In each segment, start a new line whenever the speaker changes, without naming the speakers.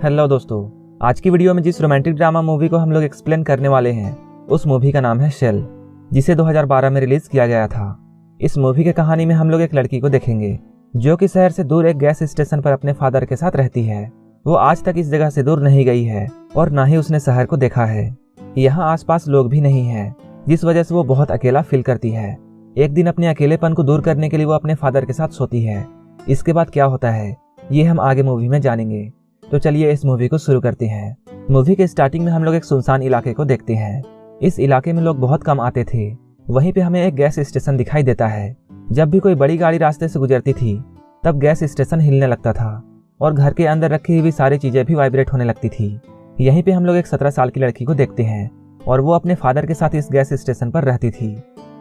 Hello दोस्तों, आज की वीडियो में जिस रोमांटिक ड्रामा मूवी को हम लोग एक्सप्लेन करने वाले हैं उस मूवी का नाम है शेल, जिसे 2012 में रिलीज किया गया था। इस मूवी के कहानी में हम लोग एक लड़की को देखेंगे जो कि शहर से दूर एक गैस स्टेशन पर अपने फादर के साथ रहती है। वो आज तक इस जगह से दूर नहीं गई है और ना ही उसने शहर को देखा है। यहाँ आसपास लोग भी नहीं है, जिस वजह से वो बहुत अकेला फील करती है। एक दिन अपने अकेलेपन को दूर करने के लिए वो अपने फादर के साथ सोती है। इसके बाद क्या होता है ये हम आगे मूवी में जानेंगे। तो चलिए इस मूवी को शुरू करते हैं। मूवी के स्टार्टिंग में हम लोग एक सुनसान इलाके को देखते हैं। इस इलाके में लोग बहुत कम आते थे। वहीं पे हमें एक गैस स्टेशन दिखाई देता है। जब भी कोई बड़ी गाड़ी रास्ते से गुजरती थी तब गैस स्टेशन हिलने लगता था और घर के अंदर रखी हुई सारी चीजें भी वाइब्रेट होने लगती थी। यहीं पे हम लोग एक 17 साल की लड़की को देखते हैं और वो अपने फादर के साथ इस गैस स्टेशन पर रहती थी।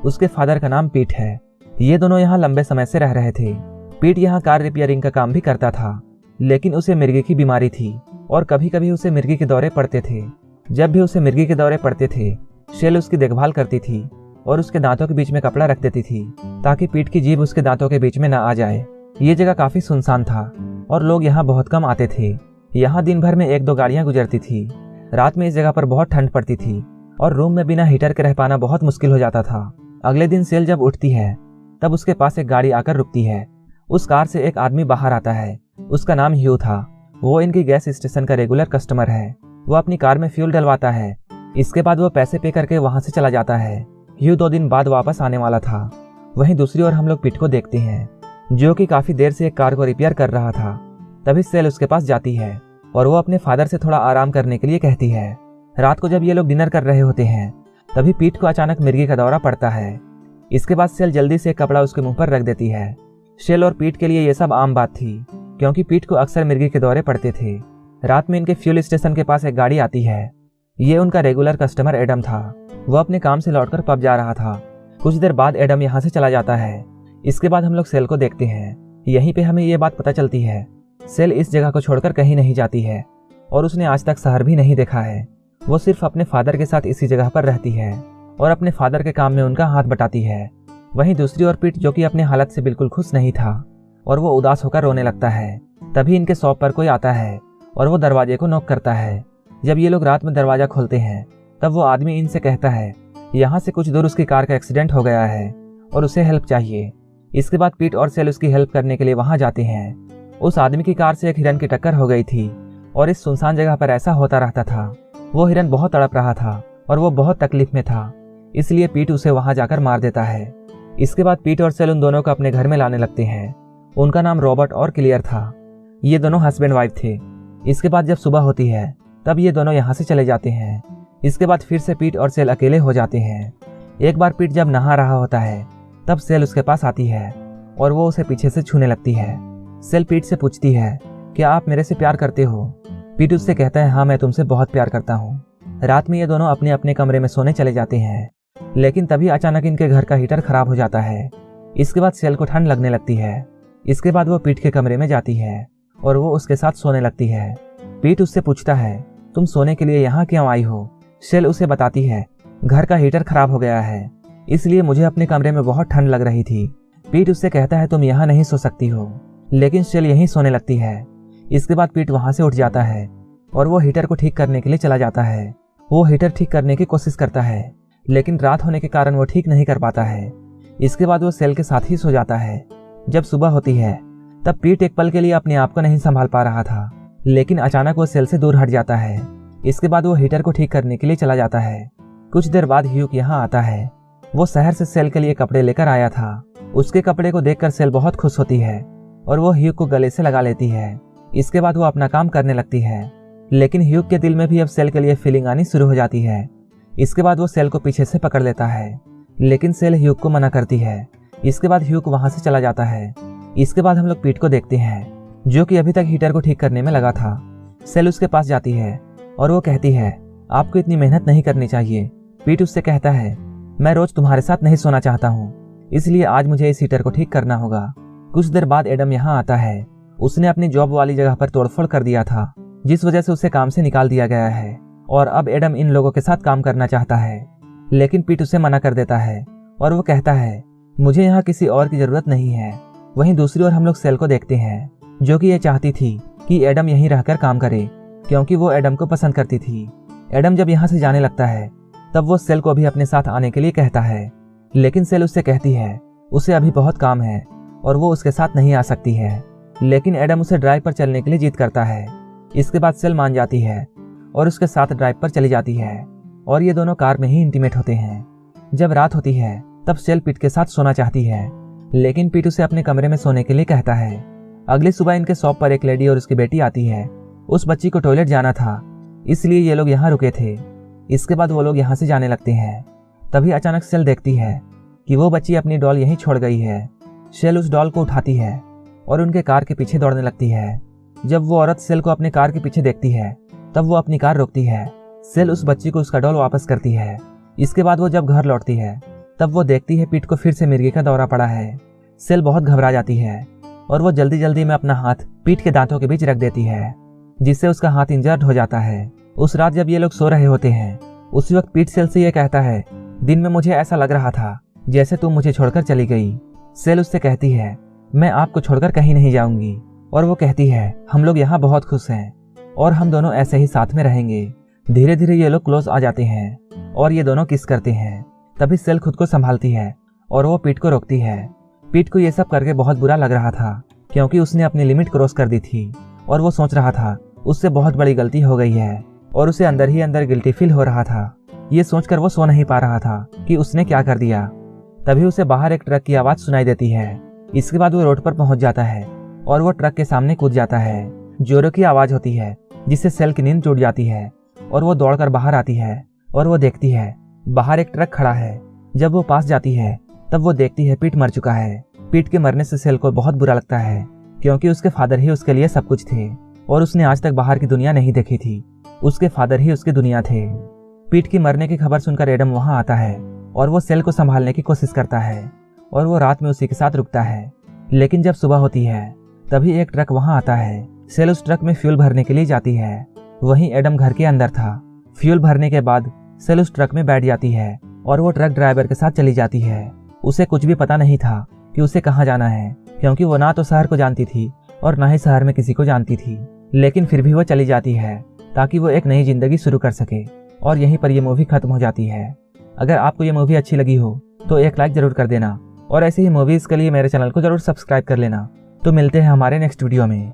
उसके फादर का नाम पीट है। ये दोनों यहाँ लंबे समय से रह रहे थे। पीट यहाँ कार रिपेयरिंग का काम भी करता था, लेकिन उसे मिर्गी की बीमारी थी और कभी कभी उसे मिर्गी के दौरे पड़ते थे। जब भी उसे मिर्गी के दौरे पड़ते थे शेल उसकी देखभाल करती थी और उसके दांतों के बीच में कपड़ा रख देती थी ताकि पीट की जीभ उसके दांतों के बीच में न आ जाए। ये जगह काफी सुनसान था और लोग यहाँ बहुत कम आते थे। यहाँ दिन भर में 1-2 गाड़ियां गुजरती थी। रात में इस जगह पर बहुत ठंड पड़ती थी और रूम में बिना हीटर के रह पाना बहुत मुश्किल हो जाता था। अगले दिन शेल जब उठती है तब उसके पास एक गाड़ी आकर रुकती है। उस कार से एक आदमी बाहर आता है। उसका नाम ह्यू था। वो इनकी गैस स्टेशन का रेगुलर कस्टमर है। वो अपनी कार में फ्यूल डलवाता है। इसके बाद वो पैसे पे करके वहां से चला जाता है। ह्यू 2 दिन बाद वापस आने वाला था। वहीं दूसरी ओर हम लोग पीट को देखते हैं जो कि काफी देर से एक कार को रिपेयर कर रहा था। तभी सेल उसके पास जाती है और वो अपने फादर से थोड़ा आराम करने के लिए कहती है। रात को जब ये लोग डिनर कर रहे होते हैं तभी पीट को अचानक मिर्गी का दौरा पड़ता है। इसके बाद सेल जल्दी से एक कपड़ा उसके मुंह पर रख देती है। शेल और पीट के लिए ये सब आम बात थी क्योंकि पीट को अक्सर मिर्गी के दौरे पड़ते थे। रात में इनके फ्यूल स्टेशन के पास एक गाड़ी आती है। ये उनका रेगुलर कस्टमर एडम था। वो अपने काम से लौटकर पब जा रहा था। कुछ देर बाद एडम यहाँ से चला जाता है। इसके बाद हम लोग सेल को देखते हैं। यहीं पे हमें ये बात पता चलती है सेल इस जगह को छोड़कर कहीं नहीं जाती है और उसने आज तक शहर भी नहीं देखा है। वो सिर्फ अपने फादर के साथ इसी जगह पर रहती है और अपने फादर के काम में उनका हाथ बटाती है। वहीं दूसरी ओर पीट जो कि अपनी हालत से बिल्कुल खुश नहीं था और वो उदास होकर रोने लगता है। तभी इनके शॉप पर कोई आता है और वो दरवाजे को नॉक करता है। जब ये लोग रात में दरवाजा खोलते हैं तब वो आदमी इनसे कहता है यहाँ से कुछ दूर उसकी कार का एक्सीडेंट हो गया है और उसे हेल्प चाहिए। इसके बाद पीट और सेल उसकी हेल्प करने के लिए वहां जाते हैं। उस आदमी की कार से एक हिरन की टक्कर हो गई थी और इस सुनसान जगह पर ऐसा होता रहता था। वो हिरन बहुत तड़प रहा था और वो बहुत तकलीफ में था, इसलिए पीट उसे वहां जाकर मार देता है। इसके बाद पीट और सेल उन दोनों को अपने घर में लाने लगते हैं। उनका नाम रॉबर्ट और क्लियर था। ये दोनों हस्बैंड वाइफ थे। इसके बाद जब सुबह होती है तब ये दोनों यहाँ से चले जाते हैं। इसके बाद फिर से पीट और सेल अकेले हो जाते हैं। एक बार पीट जब नहा रहा होता है तब सेल उसके पास आती है और वो उसे पीछे से छूने लगती है। सेल पीट से पूछती है क्या आप मेरे से प्यार करते हो? पीट उससे कहता है हाँ, मैं तुमसे बहुत प्यार करता हूँ। रात में ये दोनों अपने अपने कमरे में सोने चले जाते हैं, लेकिन तभी अचानक इनके घर का हीटर खराब हो जाता है। इसके बाद सेल को ठंड लगने लगती है। इसके बाद वो पीट के कमरे में जाती है और वो उसके साथ सोने लगती है। पीट उससे पूछता है तुम सोने के लिए यहाँ क्यों आई हो? सेल उसे बताती है घर का हीटर खराब हो गया है, इसलिए मुझे अपने कमरे में बहुत ठंड लग रही थी। पीट उससे कहता है तुम यहाँ नहीं सो सकती हो, लेकिन सेल यहीं सोने लगती है। इसके बाद पीट वहां से उठ जाता है और वो हीटर को ठीक करने के लिए चला जाता है। वो हीटर ठीक करने की कोशिश करता है, लेकिन रात होने के कारण वो ठीक नहीं कर पाता है। इसके बाद वो सेल के साथ ही सो जाता है। जब सुबह होती है तब पीट एक पल के लिए अपने आप को नहीं संभाल पा रहा था, लेकिन अचानक वो सेल से दूर हट जाता है। इसके बाद वो हीटर को ठीक करने के लिए चला जाता है। कुछ देर बाद ह्यूक यहाँ आता है। वो शहर से सेल के लिए कपड़े लेकर आया था। उसके कपड़े को देखकर सेल बहुत खुश होती है और वो ह्यूक को गले से लगा लेती है। इसके बाद वो अपना काम करने लगती है, लेकिन ह्यूक के दिल में भी अब सेल के लिए फीलिंग आनी शुरू हो जाती है। इसके बाद वो सेल को पीछे से पकड़ लेता है, लेकिन सेल ह्यूक को मना करती है। इसके बाद ह्यूक वहां से चला जाता है। इसके बाद हम लोग पीट को देखते हैं जो कि अभी तक हीटर को ठीक करने में लगा था। सेल उसके पास जाती है और वो कहती है आपको इतनी मेहनत नहीं करनी चाहिए। पीट उससे कहता है मैं रोज तुम्हारे साथ नहीं सोना चाहता हूँ, इसलिए आज मुझे इस हीटर को ठीक करना होगा। कुछ देर बाद एडम यहाँ आता है। उसने अपनी जॉब वाली जगह पर तोड़फोड़ कर दिया था, जिस वजह से उसे काम से निकाल दिया गया है और अब एडम इन लोगों के साथ काम करना चाहता है, लेकिन पीट उसे मना कर देता है और वो कहता है मुझे यहाँ किसी और की जरूरत नहीं है। वहीं दूसरी ओर हम लोग सेल को देखते हैं जो कि ये चाहती थी कि एडम यहीं रहकर काम करे क्योंकि वो एडम को पसंद करती थी। एडम जब यहाँ से जाने लगता है तब वो सेल को भी अपने साथ आने के लिए कहता है, लेकिन सेल उससे कहती है उसे अभी बहुत काम है और वो उसके साथ नहीं आ सकती है। लेकिन एडम उसे ड्राइव पर चलने के लिए जिद करता है। इसके बाद सेल मान जाती है और उसके साथ ड्राइव पर चली जाती है और ये दोनों कार में ही इंटीमेट होते हैं। जब रात होती है तब सेल पीट के साथ सोना चाहती है, लेकिन पीट उसे अपने कमरे में सोने के लिए कहता है। अगली सुबह इनके शॉप पर एक लेडी और उसकी बेटी आती है। उस बच्ची को टॉयलेट जाना था, इसलिए ये लोग यहाँ रुके थे। इसके बाद वो लोग यहाँ से जाने लगते हैं। तभी अचानक सेल देखती है कि वो बच्ची अपनी डॉल यहीं छोड़ गई है। सेल उस डॉल को उठाती है और उनके कार के पीछे दौड़ने लगती है। जब वो औरत सेल को अपने कार के पीछे देखती है तब वो अपनी कार रोकती है। सेल उस बच्ची को उसका डॉल वापस करती है। इसके बाद वो जब घर लौटती है तब वो देखती है पीठ को फिर से मिर्गी का दौरा पड़ा है। सेल बहुत घबरा जाती है और वो जल्दी जल्दी में अपना हाथ पीठ के दांतों के बीच रख देती है, जिससे उसका हाथ इंजर्ड हो जाता है। उस रात जब ये लोग सो रहे होते हैं उसी वक्त पीठ सेल से ये कहता है, दिन में मुझे ऐसा लग रहा था जैसे तुम मुझे छोड़कर चली गई। सेल उससे कहती है, मैं आपको छोड़कर कहीं नहीं जाऊंगी। और वो कहती है, हम लोग यहाँ बहुत खुश हैं और हम दोनों ऐसे ही साथ में रहेंगे। धीरे धीरे ये लोग क्लोज आ जाते हैं और ये दोनों किस करते हैं। तभी सेल खुद को संभालती है और वो पीठ को रोकती है। पीठ को ये सब करके बहुत बुरा लग रहा था क्योंकि उसने अपनी लिमिट क्रॉस कर दी थी और वो सोच रहा था उससे बहुत बड़ी गलती हो गई है और उसे अंदर ही अंदर गिल्टी फील हो रहा था। ये सोचकर वो सो नहीं पा रहा था कि उसने क्या कर दिया। तभी उसे बाहर एक ट्रक की आवाज सुनाई देती है। इसके बाद वो रोड पर पहुंच जाता है और वो ट्रक के सामने कूद जाता है। जोरों की आवाज होती है जिससे सेल की नींद टूट जाती है और वो दौड़कर बाहर आती है और वो देखती है बाहर एक ट्रक खड़ा है। जब वो पास जाती है तब वो देखती है पीठ मर चुका है। पीठ के मरने से सेल को बहुत बुरा लगता है क्योंकि उसके फादर ही उसके लिए सब कुछ थे और उसने आज तक बाहर की दुनिया नहीं देखी थी। उसके फादर ही उसकी दुनिया थे। पीठ की मरने की खबर सुनकर एडम वहां आता है और वो सेल को संभालने की कोशिश करता है और वो रात में उसी के साथ रुकता है। लेकिन जब सुबह होती है तभी एक ट्रक वहां आता है। सेल उस ट्रक में फ्यूल भरने के लिए जाती है। वहीं एडम घर के अंदर था। फ्यूल भरने के बाद सेल उस ट्रक में बैठ जाती है और वो ट्रक ड्राइवर के साथ चली जाती है। उसे कुछ भी पता नहीं था कि उसे कहाँ जाना है क्योंकि वो ना तो शहर को जानती थी और ना ही शहर में किसी को जानती थी। लेकिन फिर भी वो चली जाती है ताकि वो एक नई जिंदगी शुरू कर सके। और यहीं पर यह मूवी खत्म हो जाती है। अगर आपको ये मूवी अच्छी लगी हो तो एक लाइक जरूर कर देना और ऐसे ही मूवीज के लिए मेरे चैनल को जरूर सब्सक्राइब कर लेना। तो मिलते हैं हमारे नेक्स्ट वीडियो में।